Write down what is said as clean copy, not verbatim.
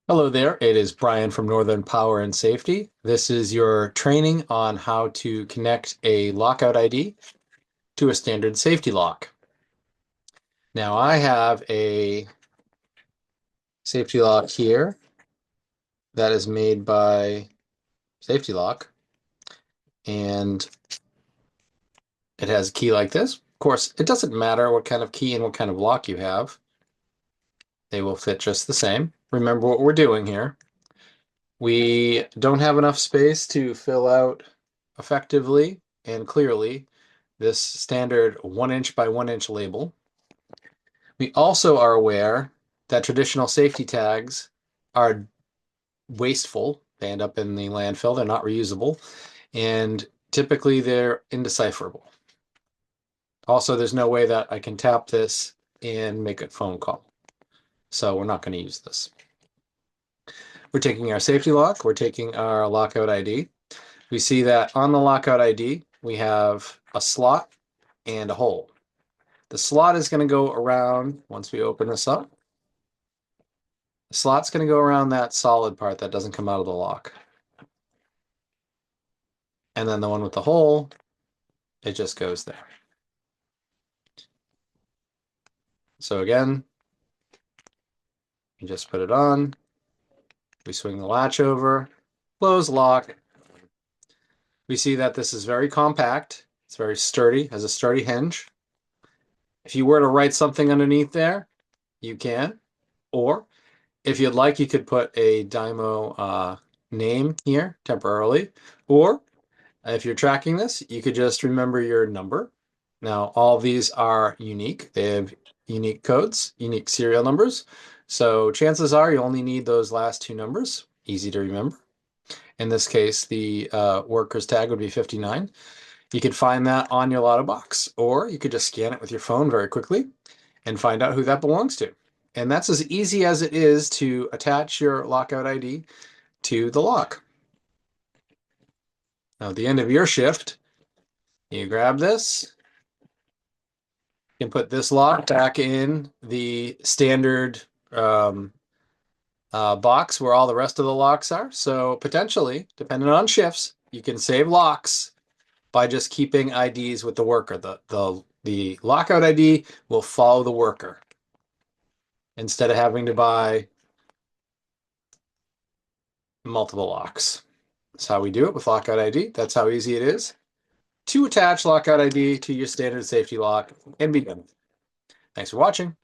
Hello there, it is Brian from Northern Power and Safety. This is your training on how to connect a lockout ID to a standard safety lock. Now I have a safety lock here that is made by Safety Lock, and it has a key like this. Of course, it doesn't matter what kind of key and what kind of lock you have. They will fit just the same. Remember what we're doing here. We don't have enough space to fill out effectively and clearly this standard 1 inch by 1 inch label. We also are aware that traditional safety tags are wasteful. They end up in the landfill. They're not reusable, and typically they're indecipherable. Also, there's no way that I can tap this and make a phone call. So we're not going to use this. We're taking our safety lock. We're taking our lockout ID. We see that on the lockout ID, we have a slot and a hole. The slot is going to go around, once we open this up, the slot's going to go around that solid part that doesn't come out of the lock. And then the one with the hole, it just goes there. So again, you just put it on, we swing the latch over, close lock. We see that this is very compact, it's very sturdy, has a sturdy hinge. If you were to write something underneath there, you can, or if you'd like, you could put a Dymo name here temporarily, or if you're tracking this, you could just remember your number. Now, all of these are unique. They have unique codes, unique serial numbers. So chances are you only need those last two numbers. Easy to remember. In this case, the worker's tag would be 59. You could find that on your lotto box, or you could just scan it with your phone very quickly and find out who that belongs to. And that's as easy as it is to attach your lockout ID to the lock. Now, at the end of your shift, you grab this, you can put this lock back in the standard box where all the rest of the locks are. So potentially, depending on shifts, you can save locks by just keeping IDs with the worker. The lockout ID will follow the worker instead of having to buy multiple locks. That's how we do it with Lockout ID. That's how easy it is to attach Lockout ID to your standard safety lock and be done. Thanks for watching.